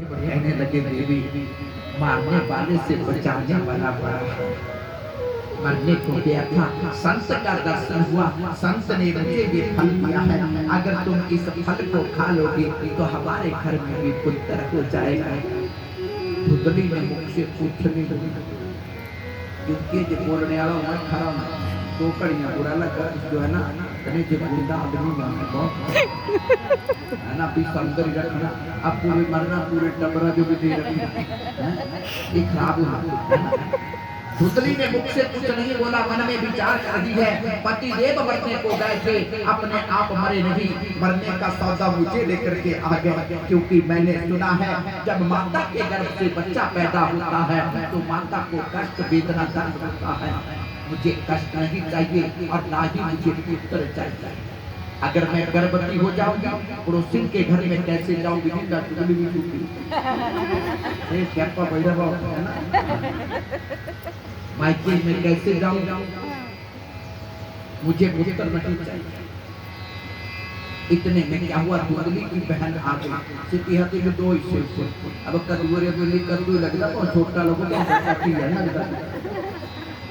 कहने लगे देवी मारने वाले से बचाने वाला बड़ा है। मरने को गया था, संत का दर्शन हुआ, संत ने मुझे ये फल दिया है, अगर तुम इस फल को खा लोगे तो हमारे घर में भी पुत्र हो जाएगा। धुंधली ने मुख से पूछने लगी क्योंकि जो बोलने वाला मैं खड़ा हूँ दो कड़ियाँ बुरा लगा जो है ना जो गुंडा आदमी बहुत है ना भी सौंदर्य रखना अब पूरे मरना पूरे टबरा जो भी दे रखना ये खराब हुआ। धुंधली ने मुख से कुछ नहीं बोला, मन में विचार कर रही है पति देव मरने को गए थे, अपने आप मरे नहीं, मरने का सौदा मुझे लेकर के आ गए, क्योंकि मैंने सुना है जब माता के गर्भ से बच्चा पैदा होता है तो माता को कष्ट वेदना दर्द होता है। मुझे कष्ट नहीं चाहिए और ना ही मुझे पुत्र चाहिए। अगर मैं गर्भवती हो जाऊंगी पड़ोसी के घर में कैसे जाऊंगी मायके में कैसे जाऊंगा, मुझे पुत्र नहीं चाहिए। इतने में क्या हुआ, धुंधली की बहन आ गई, सीधी हाथी में दो हिस्से ऊपर, अब कदूरे में लेकर दो लगता और छोटा लोगों को काफी है ना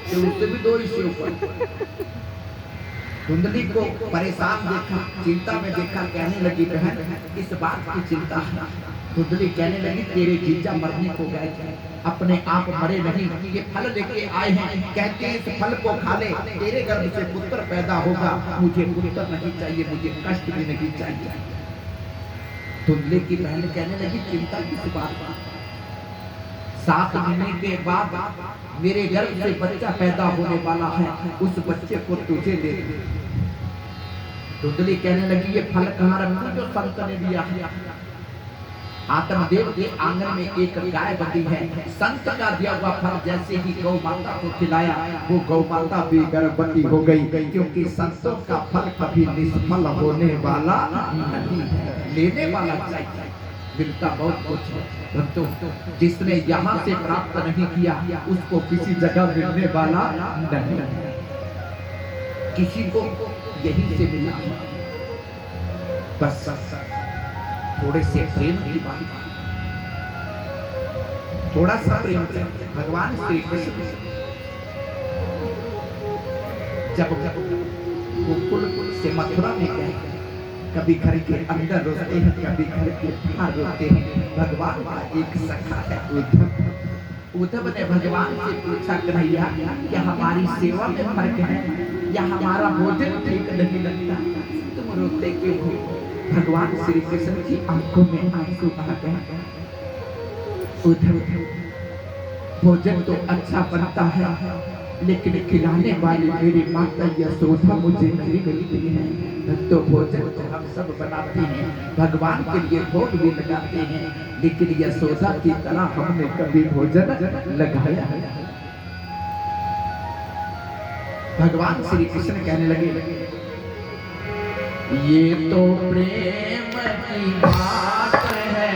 तो उससे भी दो हिस्से ऊपर। धुंधली को परेशान देखा, चिंता में देखा, कहने लगी बहन इस बात की चिंता है। धुंधली कहने लगी तेरे जीजा मरने को गए थे, अपने आप मरे नहीं, ये फल लेके आए हैं, कहते हैं इस फल को खा ले तेरे गर्भ से पुत्र पैदा होगा। मुझे पुत्र नहीं चाहिए, मुझे कष्ट भी नहीं चाहिए। धुंधली की बहन कहने लगी चिंता किस बात का, 7 महीने के बाद मेरे गर्भ से बच्चा पैदा होने वाला है, उस बच्चे को तुझे दे दे। धुंधली कहने लगी ये फल कहाँ रखा जो संत ने दिया है। आत्मदेव के आंगन में एक गाय बंधी है, संत का दिया हुआ फल जैसे ही गौ माता को खिलाया वो गौ माता भी गर्भवती हो गई, क्योंकि संतों का फल कभी निष्फल होने वाला नहीं है, लेने वाला चाहिए। मिलता बहुत कुछ है भक्तों, जिसने यहाँ से प्राप्त नहीं किया उसको किसी जगह मिलने वाला नहीं है। किसी को यही से मिला, बस थोड़े से प्रेम की बात, थोड़ा सा प्रेम भगवान श्री कृष्ण जब गोकुल से मथुरा में गए, कभी घर के अंदर रोते हैं, कभी घर के बाहर रोते हैं। भगवान का एक सखा है उद्धव, उद्धव ने भगवान से पूछा कन्हैया क्या हमारी सेवा में फर्क है या हमारा भोजन ठीक नहीं लगता, तुम रोते क्यों हो। भगवान श्री कृष्ण की आंखों में आंसू आ गए। उद्धव भोजन तो अच्छा बनता है लेकिन खिलाने वाली मेरी माता यशोदा मुझे नहीं मिलती है। तो भोजन तो हम सब बनाते हैं, भगवान के लिए भोग भी लगाते हैं, लेकिन यशोदा की तरह हमने कभी भोजन लगाया है। भगवान श्री कृष्ण कहने लगे ये तो प्रेम की बात है,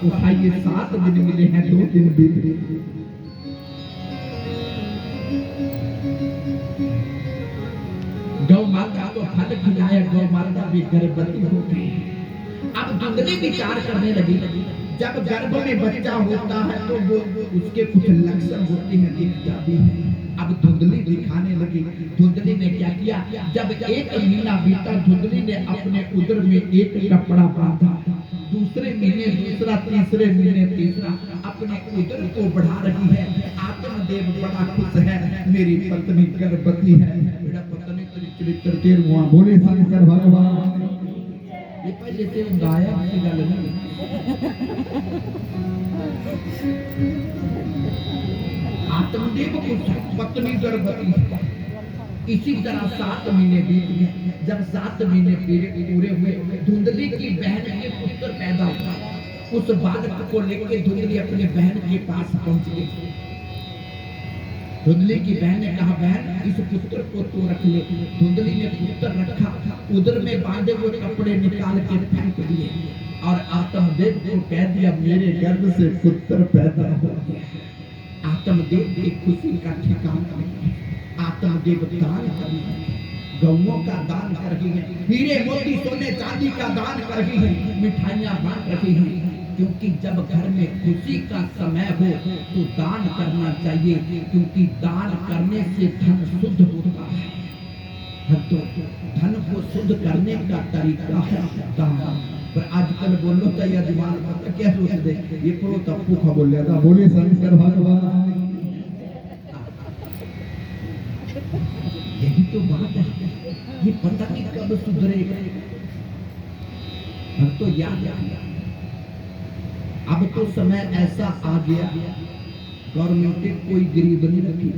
सब उठाइए, 7 दिन मिले हैं, 2 दिन बीत गए। गौ माता को फल खिलाया, गौ माता भी गर्भवती हो गई। अब धुंधली विचार करने लगी, जब गर्भ में बच्चा होता है तो वो उसके कुछ लक्षण होते हैं, दिखता भी है। अब धुंधली दिखाने लगी। धुंधली ने क्या किया, जब 1 महीना बीता, धुंधली ने अपने उदर में एक कपड़ा बांधा, दूसरे महीने दूसरा, तीसरे महीने तीसरा, अपने उदर को बढ़ा रही है। आत्मदेव बड़ा खुश है, मेरी पत्नी गर्भवती है, मेरा पत्नी चरित्र तेर हुआ। बोले शंकर भगवान। ये पहले से गाया की गल नहीं, आत्मदेव को पत्नी गर्भवती है। इसी तरह 7 महीने बीत गए। जब 7 महीने पूरे हुए, धुंधली की बहन के पुत्र पैदा हुआ। उस बालक को लेकर धुंधली अपने बहन के पास पहुंच गई। धुंधली की बहन ने कहा, बहन इस पुत्र को तो रख ले। धुंधली ने पुत्र रखा, उदर में बांधे हुए कपड़े निकाल के फेंक दिए और आत्मदेव को कह दिया, मेरे गर्भ से पुत्र पैदा हो गया। आत्मदेव की खुशी का ठिकाना नहीं। आत्मदेव दान कर रही है, गौओं का दान कर रही है, हीरे मोती सोने चांदी का दान कर रही है, मिठाइयां बांट रही है। क्योंकि जब घर में खुशी का समय हो तो दान करना चाहिए, क्योंकि दान करने से धन शुद्ध होता है। तो धन को शुद्ध करने का तरीका है दान। पर आजकल बोलो तो यह दिमाग पता क्या सोच दे, ये प्रो तप्पू खा बोल लेता। बोले शंकर भगवान। यही तो बात है, ये पता नहीं कब सुधरेगा। तो याद रखिए, अब तो समय ऐसा आ गया, गवर्नमेंट ने कोई गरीब नहीं रखी,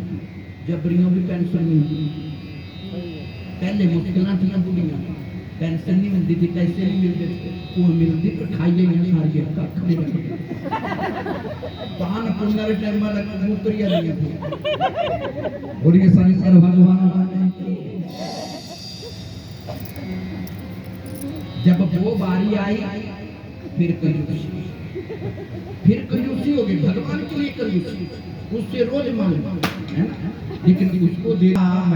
जबरियों भी पेंशन मिलती। पहले मुश्किल थी, बुढ़िया पेंशन नहीं मिलती थी, पैसे नहीं मिलते थे, वो मिलती पर खाइए सारी पान पुनर टाइम मुकरिया नहीं थी। बोलिए शंकर भगवान। जब वो बारी आई, फिर कंजूसी हो गई। भगवान के लिए कंजूसी, उससे रोज मांगो, है ना, लेकिन उसको दे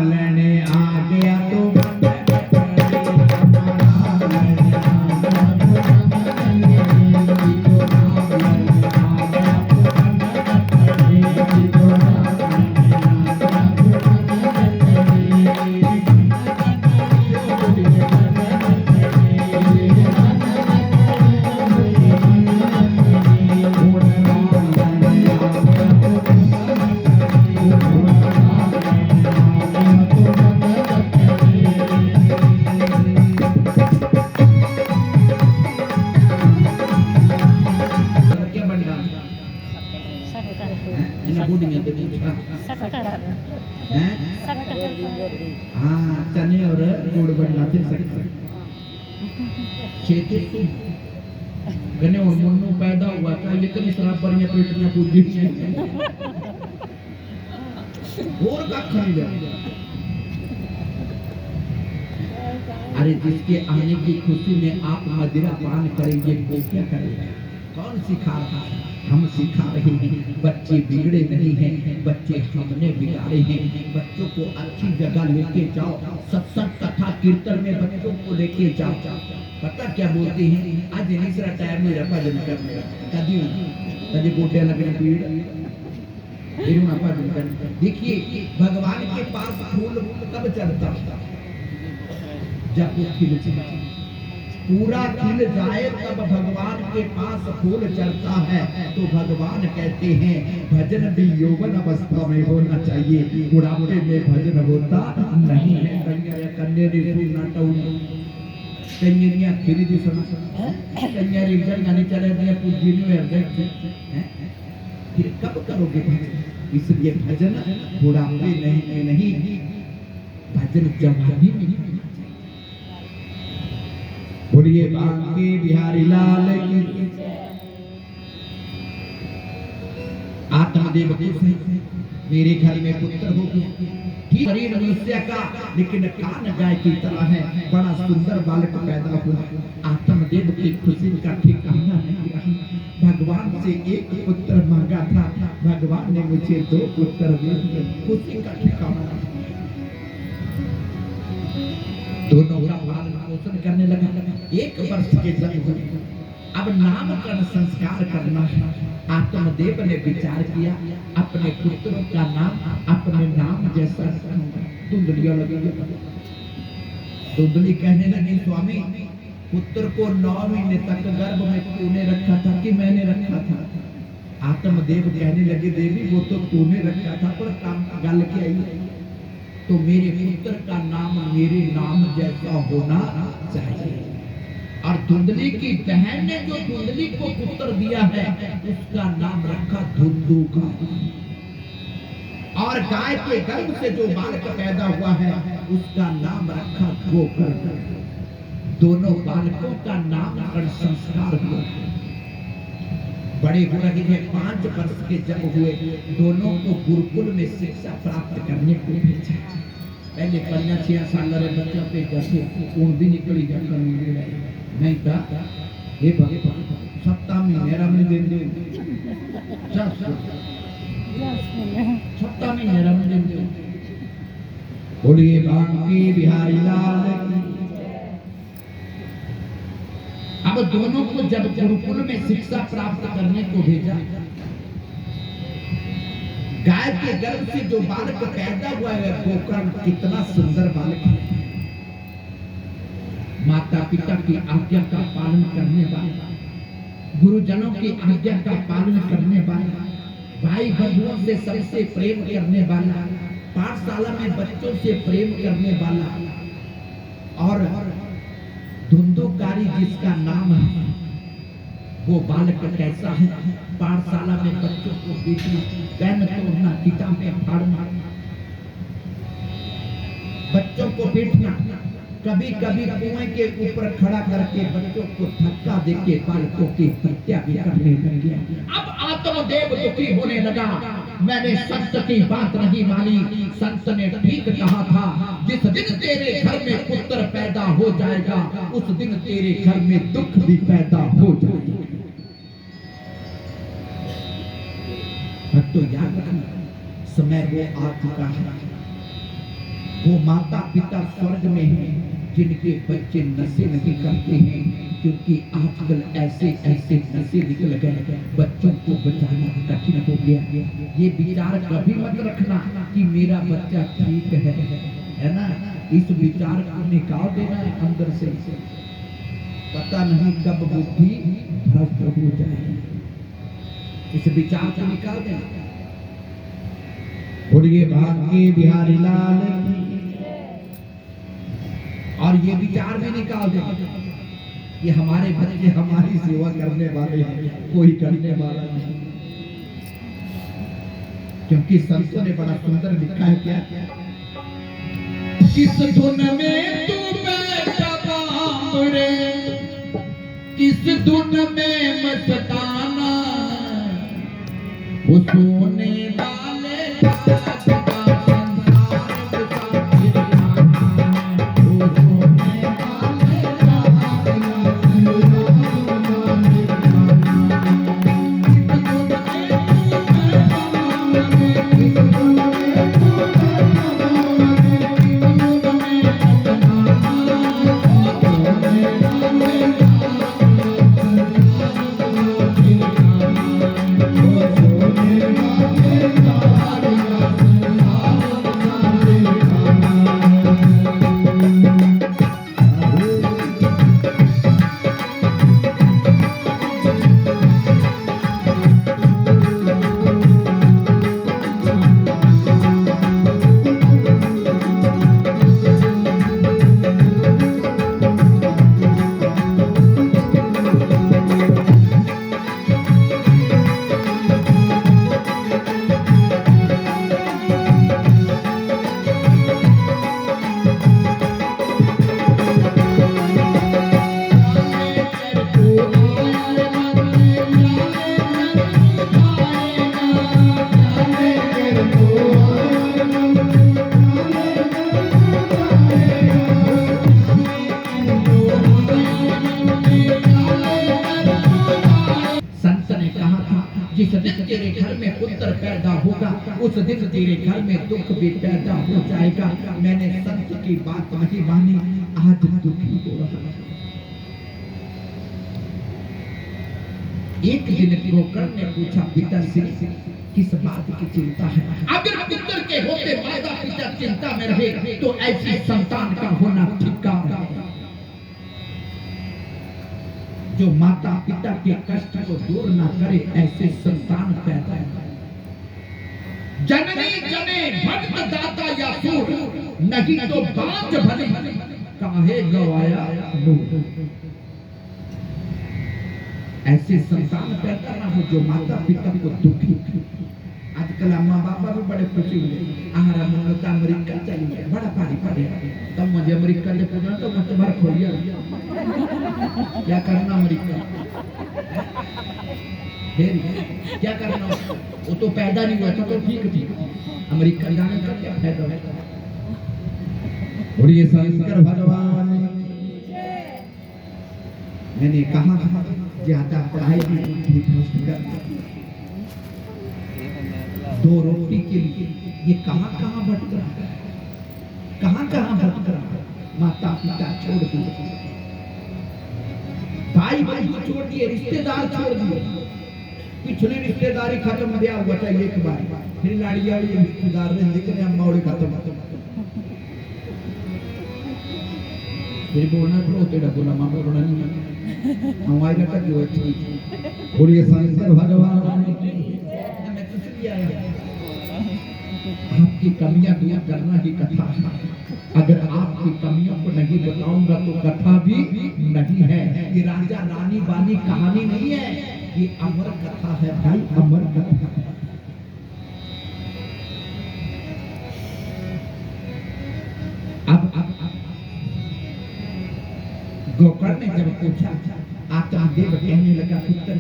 लेने आ गया तो चने और गुड़ बनना गने और मुन्नू पैदा हुआ था, ये कभी शराब पर या पेट में पूजी और का खरीदा। अरे जिसके आने की खुशी में आप मदिरा पान करेंगे वो क्या करेगा? कौन सिखा रहा है? हम सिखा रहे हैं। बच्चे बिगड़े नहीं हैं, बच्चे हमने बिगाड़े हैं। बच्चों को अच्छी जगह लेके जाओ, सत्संग कथा कीर्तन में बच्चों को लेके जाओ। पता क्या बोलते हैं? आज तीसरा टाइम में भजन करने कभी कभी गोटे लगने पीड़ देखिए, भगवान के पास फूल कब चढ़ता? जब वो खिल जाए, पूरा खिल जाए तब भगवान के पास फूल चढ़ता है। तो भगवान कहते हैं भजन भी यौवन अवस्था में होना चाहिए, बुढ़ापे में भजन होता नहीं है। कन्या खिरी कन्या रिजल्ट गाने चले गए पूजी फिर कब करोगे भजन? इसलिए भजन बुढ़ापे नहीं, भजन जवानी में। बोलिए बांके बिहारी लाल की। आत्मदेव मेरे घर में पुत्र हो गया, शरीर मनुष्य का लेकिन कान गाय की तरह है, बड़ा सुंदर बालक पैदा हुआ। आत्मदेव की खुशी का ठिकाना नहीं रहा। मुझसे एक पुत्र मांगा था, भगवान ने मुझे 2 पुत्र दिए। खुशी का ठिकाना दोनों का पालन पोषण करने लगा। 1 वर्ष के जब हुए, अब नामकरण संस्कार करना है। आत्मदेव ने विचार किया, अपने पुत्रों का नाम अपने नाम जैसा रखूंगा। धुंधलिया लगी। धुंधली कहने लगी, स्वामी पुत्र को 9 महीने तक गर्भ में तूने रखा था कि मैंने रखा था? आत्मदेव कहने लगे, देवी वो तो तूने रखा था, पर काम गल के आई तो मेरे पुत्र का नाम मेरे नाम जैसा होना चाहिए। और धुंधली की बहन ने जो धुंधली को पुत्र दिया है उसका नाम रखा धुंधु का। और गाय के गर्भ से जो बालक पैदा हुआ है उसका नाम रखा गोकर। दोनों बालकों का नामकरण संस्कार हुआ। बड़े हो रहे हैं, 5 वर्ष के जब हुए, दोनों को गुरुकुल में शिक्षा प्राप्त करने को भेजा। पहले 5-6 साल के बच्चों पे जैसे ऊन भी निकली जाकर नहीं था। ये भगवान 7 महीने रमने दे दे, 7 महीने रमने दे। बोलिए बांकी बिहारी लाल की। अब दोनों को जब गुरुकुल में शिक्षा प्राप्त करने को भेजा, गाय के गर्भ से जो बालक पैदा हुआ है गोकर्ण कितना सुंदर बालक है। माता पिता की आज्ञा का पालन करने वाला, गुरुजनों की आज्ञा का पालन करने वाला, भाई बंधुओं से सबसे प्रेम करने वाला, पाठशाला में बच्चों से प्रेम करने वाला, और धुंधुकारी जिसका नाम है, वो बालक कैसा है? पाठशाला में बच्चों को पीटना, पेन तोड़ना, किताबें फाड़ना, बच्चों को पीटना, कभी कभी कुएं के ऊपर खड़ा करके बच्चों को धक्का देके बालकों की हत्या भी करने लगे। अब आत्मदेव दुखी होने लगा। मैंने संत की बात नहीं मानी। संत ने ठीक कहा था, जिस दिन तेरे घर में पुत्र पैदा हो जाएगा उस दिन तेरे घर में दुख भी पैदा हो जाएगा। तो याद रखना, समय वो आ चुका है। वो माता पिता स्वर्ग में हैं जिनके बच्चे नशे नहीं करते हैं, क्योंकि आजकल ऐसे ऐसे नशे निकल गए, बच्चों को बचाना कठिन हो गया। ये विचार कभी मत रखना कि मेरा बच्चा ठीक है ना? इस विचार को निकाल देना है अंदर से। पता नहीं कब बुद्धि भ्रष्ट हो जाए, इस विचार को निकाल देना। बोलिए भाग्य बिहारी लाल की। और ये विचार भी निकाल दे कि हमारे बच्चे हमारी सेवा करने वाले हैं, कोई करने वाला नहीं। क्योंकि संतों ने बड़ा सुंदर लिखा है, क्या किस धुन में तू बैठा बांबरे, किस धुन में मस्ताना, वो सोने वाले Oh, जिस दिन तेरे घर में पुत्र पैदा होगा उस दिन तेरे घर में दुख भी पैदा हो जाएगा। मैंने संत की बात नहीं मानी, आज दुखी हो रहा है। एक दिन गोकर्ण ने पूछा, पिता श्री किस बात की चिंता है? अगर पुत्र के होते माता पिता चिंता में रहे तो ऐसी संतान का होना धिक्कार है। जो माता पिता के कष्ट को दूर न करे ऐसे संतान पैदा करे। जननी जने भक्त दाता या सूर, नहीं तो बांझ भली काहे गवाया नूर। ऐसे संतान पैदा ना हो जो माता पिता को दुखी। आजकल माँ बापा भी बड़े खुशी हुए, आहारा मुन्नता अमेरिका चाहिए, बड़ा पारी पड़े। तब मुझे अमेरिका जब पहुंचा तो मैं तुम्हारा खोलिया क्या करना अमेरिका, क्या करना? वो तो पैदा नहीं हुआ था तो ठीक थी, अमेरिका जाने का क्या फायदा है? और ये शंकर भगवान मैंने कहा ज्यादा पढ़ाई भी भ्रष्ट कर, दो रोटी के लिए ये कहां भटक रहा है, कहां भटक रहा है। माता पिता छोड़ दिए, भाई भाई को छोड़ दिए, रिश्तेदार छोड़ दिए। पिछली रिश्तेदारी खत्म हो गया हुआ था एक बार, फिर लाड़िया रिश्तेदार ने दिखने अम्मा खत्म, फिर बोलना तो तेरा बोला माँ बोलना नहीं हमारे का जो है। और ये शंकर भगवान आपकी कमियां दूर करना ही कथा है। अगर आपकी कमियों को नहीं बताऊंगा तो कथा भी नहीं है। ये राजा रानी वाली कहानी नहीं है, ये अमर कथा है भाई, अमर कथा। अब गोकर्ण ने जब पूछा, आत्मदेव कहने लगा, पुत्र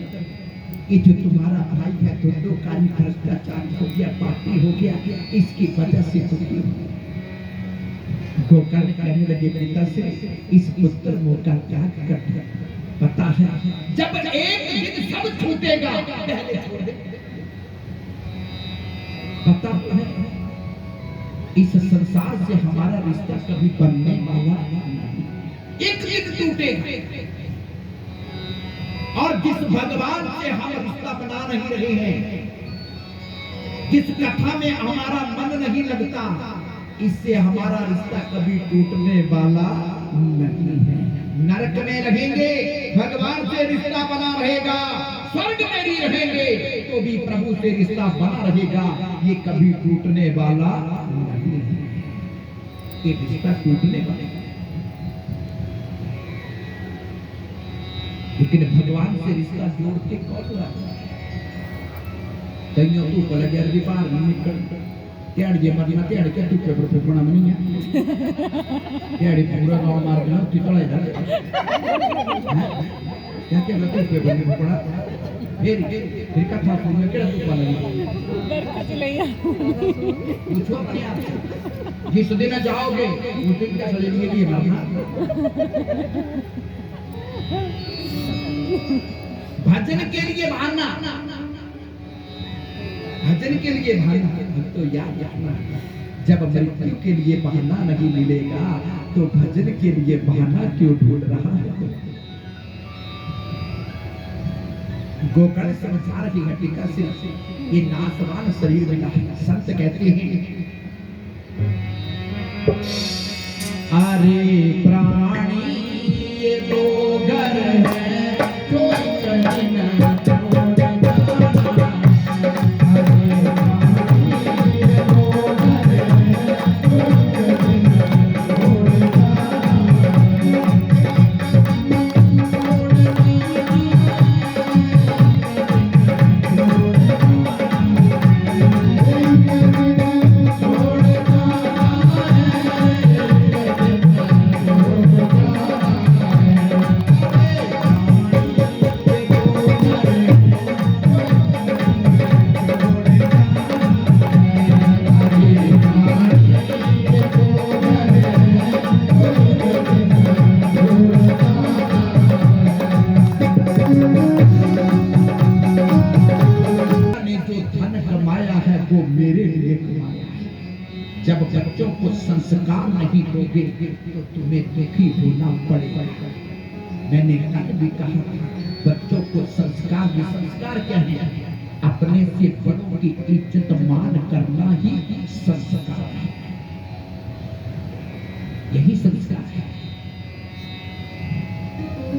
ये जो तुम्हारा भाई है तो काली भ्रष्टाचार हो गया, पापी हो गया, इसकी वजह से दुखी। गोकर्ण कहने लगे, पिता से इस पुत्र का क्या कर पता है? जब एक दिन सब छूटेगा पहले छोड़ दे। पता है इस संसार से हमारा रिश्ता कभी बनने वाला नहीं, एक दिन टूटेगा। और जिस भगवान से हम रिश्ता बना नहीं रहे हैं, जिस कथा में हमारा मन नहीं लगता, इससे हमारा रिश्ता कभी टूटने वाला नहीं है। नरक में रहेंगे भगवान से रिश्ता बना रहेगा, स्वर्ग में भी रहेंगे तो भी प्रभु से रिश्ता बना रहेगा, ये कभी टूटने वाला नहीं है। ये रिश्ता टूटने वाला, लेकिन भगवान से रिश्ता जोड़ के कौन रहा? तैयो तू पल गया री पार निकल त्याड़ जे मरना त्याड़ के तू पेपर फेपना नहीं है त्याड़ी पूरा गांव मार के तू चला जा क्या क्या लगे पेपर में फेपना फिर का था तू में केड़ा तू पल गया पूछो अपने आप से, जिस दिन जाओगे उस दिन क्या सजेंगे लिए मरना। भजन के लिए भागना, भजन के लिए भागना, तो याद रखना जब मृत्यु के लिए बहाना नहीं मिलेगा तो भजन के लिए बहाना क्यों ढूंढ रहा है? गोकर्ण संसार की घटिका से ये नाशवान शरीर मिला है। संत कहते हैं, अरे प्राणी ये तो घर है कोई कहीं ना वो मेरे लिए कमाया है। जब बच्चों को संस्कार नहीं दोगे तो तुम्हें दुखी होना पड़ेगा। मैंने कल भी कहा था, बच्चों को संस्कार क्या है? अपने से बड़ों की इज्जत मान करना ही संस्कार है। यही संस्कार है।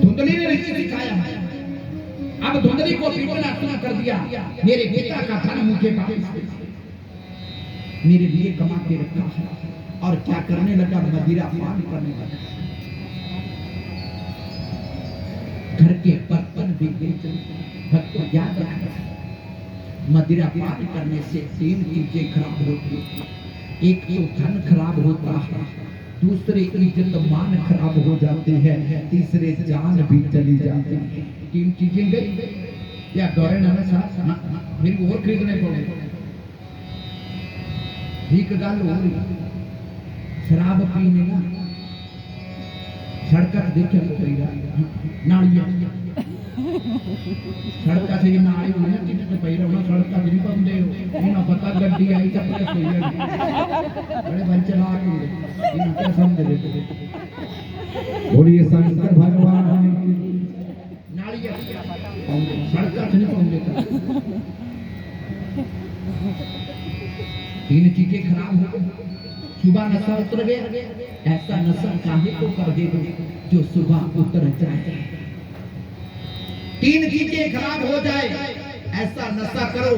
धुंधली ने नहीं सिखाया है। अब धुंधली को पीटना शुरू कर दिया। मेरे पिता का धन मुझे वापस मेरे लिए कमा के रखा है। और क्या करने लगा? मदिरा पान करने लगा। घर के बर्तन भी बेच भक्त याद रखा। मदिरा पान करने से 3 चीजें खराब होती हैं। एक तो धन खराब होता है, दूसरे इज्जत मान खराब हो जाती है, तीसरे जान भी चली जाती है। 3 चीजें गई या गौरे नामे साथ फिर और खरीदने पड़े। ठीक गाल हो रही शराब पीने ना सड़क देखे नाड़िया सड़क से ये नाड़ी होने जिन्हें पैर होना सड़क नहीं बंदे हो इन्हें पता गड्डी आई जब तक सही है बड़े बच्चे ला के इन्हें क्या समझ रहे बोलिए शंकर भगवान नाड़िया सड़क से नहीं पहुंचे। 3 चीजें खराब हो गई। सुबह नशा उतर गया। ऐसा नशा काहे को कर दे जो सुबह उतर जाए। 3 चीजें खराब हो जाए, ऐसा नशा करो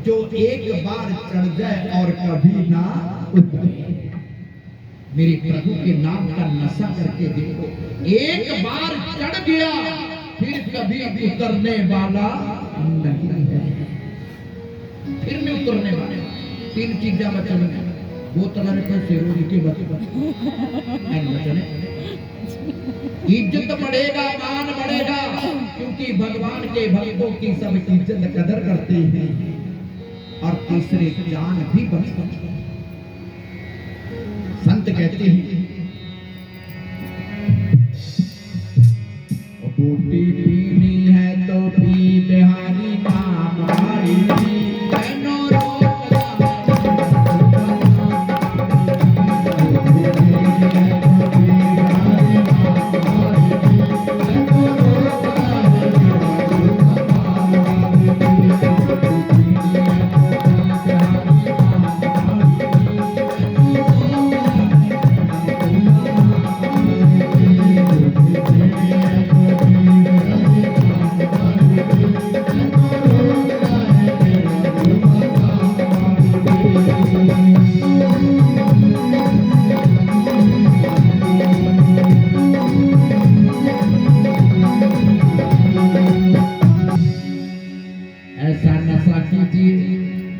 जो एक बार चढ़ जाए और कभी ना उतरे। मेरे प्रभु के नाम का नशा करके देखो, एक बार चढ़ गया फिर कभी उतरने वाला नहीं है। फिर नहीं उतरने वाला। 3 चीजें बचने वो तरह पर शेरों के बचने इज्जत बढ़ेगा, मान बढ़ेगा, क्योंकि भगवान के भक्तों की सब इज्जत कदर करते हैं। और तीसरे जान भी बचते हैं। संत कहते हैं बूटी पीनी है तो पी बिहारी नाम हमारी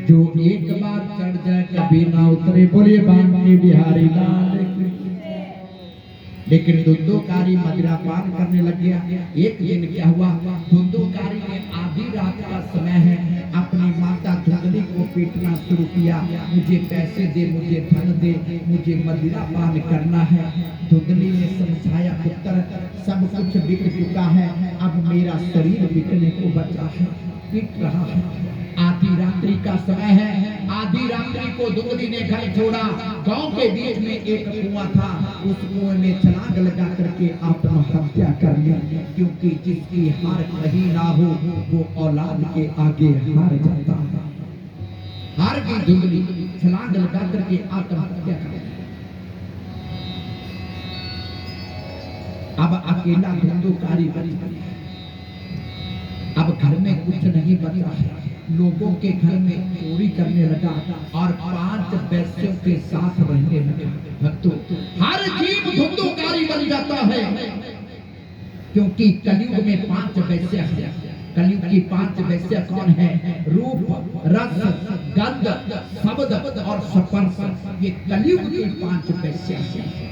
जो एक बार चढ़ जाए कभी ना उतरे। बोलिए बांके बिहारी लाल। लेकिन धुंधुकारी मदिरा पान करने लग गया। एक दिन क्या हुआ? धुंधुकारी ने आधी रात का समय है, अपनी माता धुंधली को पीटना शुरू किया। मुझे पैसे दे, मुझे धन दे, मुझे मदिरा पान करना है। धुंधली ने समझाया, पुत्र सब कुछ बिक चुका है, अब मेरा शरीर बिकने को बचा है। पीट रहा है। आधी रात्रि का समय है। आधी रात्रि को धुंधली ने घर छोड़ा। गांव के बीच में एक कुआं था, उस कुएं में छलांग लगा करके आत्महत्या कर ली। क्योंकि जिसकी हार कहीं ना हो वो औलाद के आगे हार जाता है। हार गई धुंधली, छलांग लगा करके आत्महत्या कर ली। अब अकेला धुंधुकारी बच गया। अब घर में कुछ नहीं बचा है। लोगों के घर में चोरी करने लगा और 5 वैश्यों के साथ रहने लगा। भक्तों, हर जीव धुंधुकारी बन जाता है, क्योंकि कलयुग में 5 वैश्य हैं। कलयुग की 5 वैश्य कौन है? रूप, रस, गंध, शब्द और स्पर्श। ये कलयुग की 5 वैश्य हैं।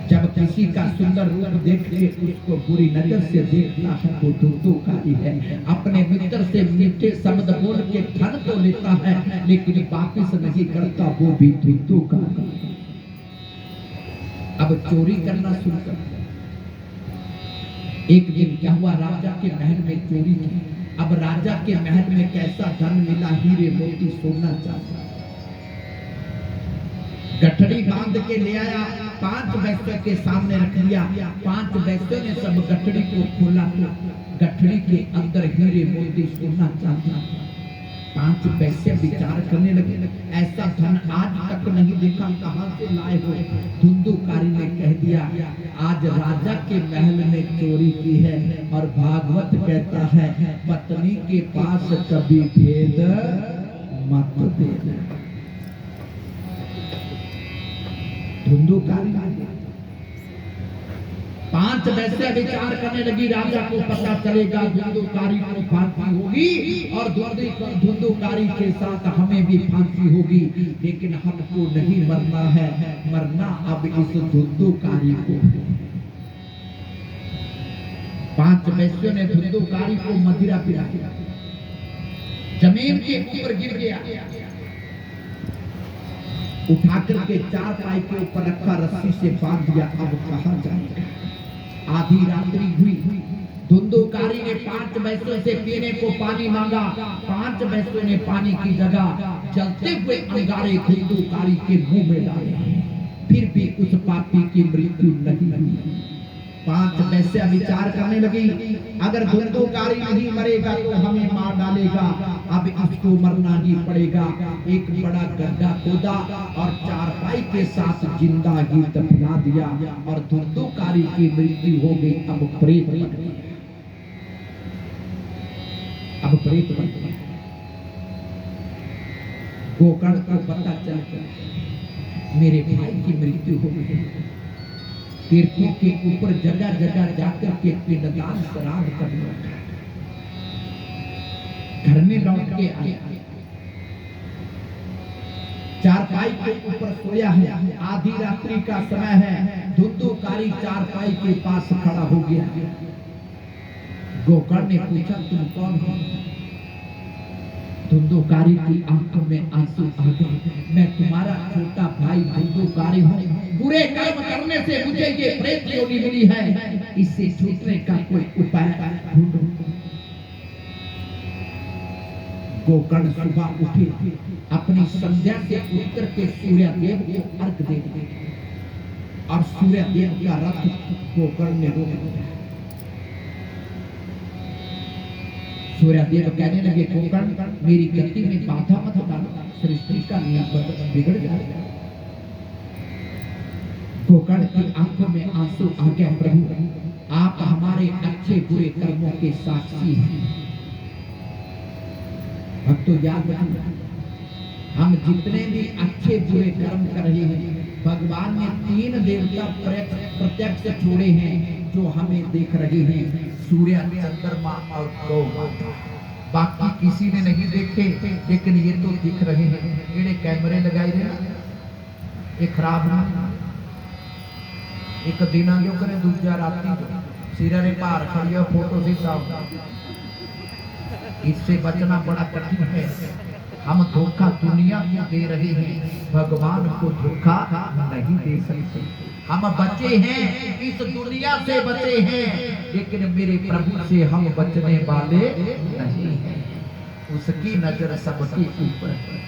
जब किसी का सुंदर रूप देख के उसको बुरी नजर से देखता है वो धुंधुकारी है। अपने मित्र से मीठे शब्द बोल के धन तो लेता है, लेकिन वापस नहीं करता, वो भी धुंधुकारी। अब चोरी करना शुरू कर। एक दिन क्या हुआ? राजा के महल में चोरी की। अब राजा के महल में कैसा धन मिला, हीरे मोती सोना चांदी। गठड़ी बांध के ले आया, 5 वैश्यों के सामने रख दिया। 5 वैश्यों ने सब गठड़ी को खोला, गठड़ी के अंदर हीरे मोती सोना चांदी। 5 वैश्य विचार करने लगे, ऐसा धन आज तक नहीं देखा, कहां से लाए हो। धुंधुकारी ने कह दिया, आज राजा के महल में चोरी की है। और भागवत कहता है, पत्नी के पास कभी भेद मत देना। धुंधुकारी 5 वैसे विचार करने लगी, राजा को पता चलेगा धुंधुकारी को फांसी होगी और धुंधुकारी के साथ हमें भी फांसी होगी, लेकिन हमको नहीं मरना है, मरना अब इस धुंधुकारी को। 5 वैश्यों ने धुंधुकारी को मदिरा पिलाया, जमीन के ऊपर गिर गया, उठाकर के 4 पाई के ऊपर रखा, रस्सी से बांध दिया। अब कहां जाएगा। आधी रात्रि हुई, धुंधुकारी ने 5 वैश्यों से पीने को पानी मांगा। 5 वैश्यों ने पानी की जगह जलते हुए अंगारे धुंधुकारी के मुंह में डाले, फिर भी उस पापी की मृत्यु नहीं हुई। 5 वैश्य विचार करने लगी, अगर धुंधुकारी नहीं मरेगा तो हमें मार डालेगा, अब इसको मरना ही पड़ेगा। एक बड़ा गड्ढा खोदा और 4 पाई के साथ जिंदा ही दफना दिया और धुंधुकारी की मृत्यु हो गई। अब प्रेत बन गया, अब प्रेत बन गया। गोकर्ण को पता चल गया मेरे भाई की मृत्यु हो गई। तीर्थों के ऊपर जगह जगह जाकर के पिंडदान श्राद्ध करने लगा। घर में लौट के आया, 4 पाई के ऊपर सोया है, आधी रात्रि का समय है। धुंधुकारी 4 पाई के पास खड़ा हो गया। गोकर्ण ने पूछा, तुम कौन हो? धुंधुकारी की आंखों में आंसू आ गए, मैं तुम्हारा छोटा भाई धुंधुकारी हूँ। बुरे कर्म करने से मुझे ये प्रेत योनि मिली है, इससे छूटने का कोई उपाय ढूंढो। गोकर्ण सुबह उठे, अपनी संध्या से उठकर के सूर्यदेव को अर्घ दे दिया और सूर्यदेव का रथ गोकर्ण ने रोक दिया। सूर्यदेव कहने लगे, गोकर्ण मेरी गति में बाधा मत डालो, सृष्टि का नियम बिगड़ जाएगा। गोकर्ण की आंखों में आंसू आ गया, प्रभु आप हमारे अच्छे बुरे कर्मों के साक्षी हैं। भक्तों याद रखना, हम जितने भी अच्छे बुरे कर्म कर रहे हैं, भगवान ने 3 देवता प्रत्यक्ष छोड़े हैं जो हमें देख रहे हैं, सूर्य, चंद्रमा और गौ माता। बाकी किसी ने नहीं देखे, लेकिन ये तो दिख रहे हैं। ये कैमरे लगाए रहे, ये खराब ना एक दिन जो करे दूजा राती सिरा ने भार खड़िया फोटो से साफ। इससे बचना बड़ा कठिन है। हम धोखा दुनिया को दे रहे हैं, भगवान को धोखा नहीं दे सकते। हम बचे हैं, इस दुनिया से बचे हैं, लेकिन मेरे प्रभु से हम बचने वाले नहीं हैं। उसकी नजर सबके ऊपर है।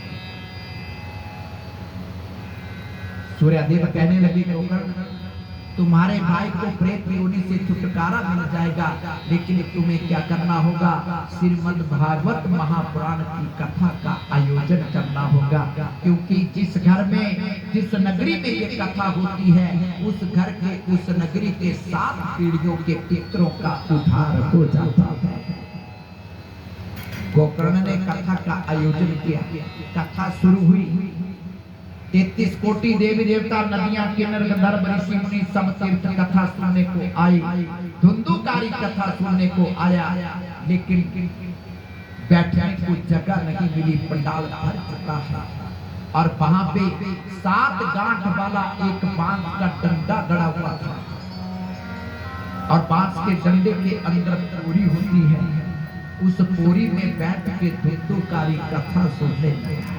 सूर्यदेव कहने लगे, गोकर्ण तुम्हारे भाई को प्रेत योनि से छुटकारा मिल जाएगा, लेकिन तुम्हें क्या करना होगा? श्रीमद् भागवत महापुराण की कथा का आयोजन करना होगा, क्योंकि जिस घर में, जिस नगरी में ये कथा होती है, उस घर के, उस नगरी के 7 पीढ़ियों के पितरों का उद्धार हो जाता है। गोकर्ण ने कथा का आयोजन किया, कथा शुरू हुई। 33 कोटि देवी देवता, नदियां, किन्नर, गंधर्व, ऋषि मुनि सब तीर्थ कथा सुनने को आए। धुंधुकारी कथा सुनने को आया, लेकिन बैठने को जगह नहीं मिली, पंडाल भर चुका है। और वहां पे 7 गांठ वाला एक बांस का डंडा गड़ा हुआ था, और बांस के डंडे के अंदर पूरी होती है। उस पूरी में बैठ के धुंधुकारी कथा सुनने लगा,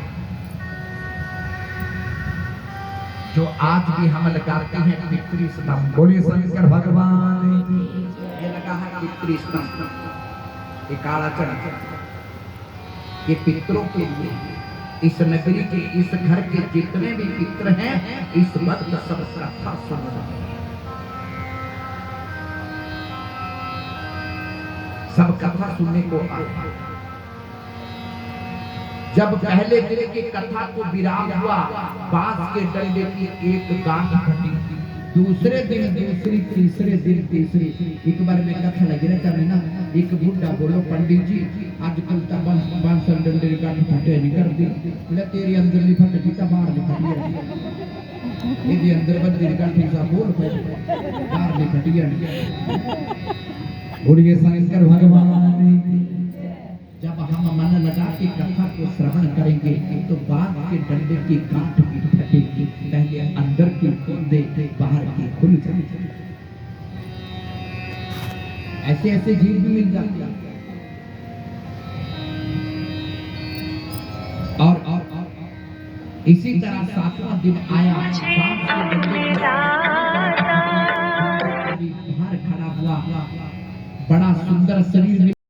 जो आज भी हम लगाते हैं पितृ स्तंभ। बोलिए शंकर भगवान। ये लगा है पितृ स्तंभ। ये काला चना ये पितरों के लिए, इस नगरी के, इस घर के जितने भी पितर हैं, इस वक्त सब कथा सुन रहे हैं, सब कथा सुनने को आए। जब पहले दिन की कथा को विराम हुआ, बांस के डंडे की एक गांठ फटी, दूसरे दिन दूसरी, तीसरे दिन तीसरी। एक बार में कथा लगी रहता है ना, एक बुढ़ा बोलो पंडित जी आजकल तो बांस और डंडे की गांठ फटे नहीं कर दी, बोले तेरे अंदर नहीं फटी तो बाहर नहीं फटी, ये अंदर बंदे की गांठ सा बोल बाहर नहीं फटी। बोलिए शंकर भगवान। जब हम मन लगा के कथा को श्रवण करेंगे तो बांस के डंडे की गांठ भी फटेगी, पहले अंदर की बूंदे बाहर की खुल जाएगी। ऐसे ऐसे जीव भी मिल जाते हैं। और इसी तरह 7वां दिन आया, बांस के डंडे बाहर खड़ा हुआ, बड़ा सुंदर शरीर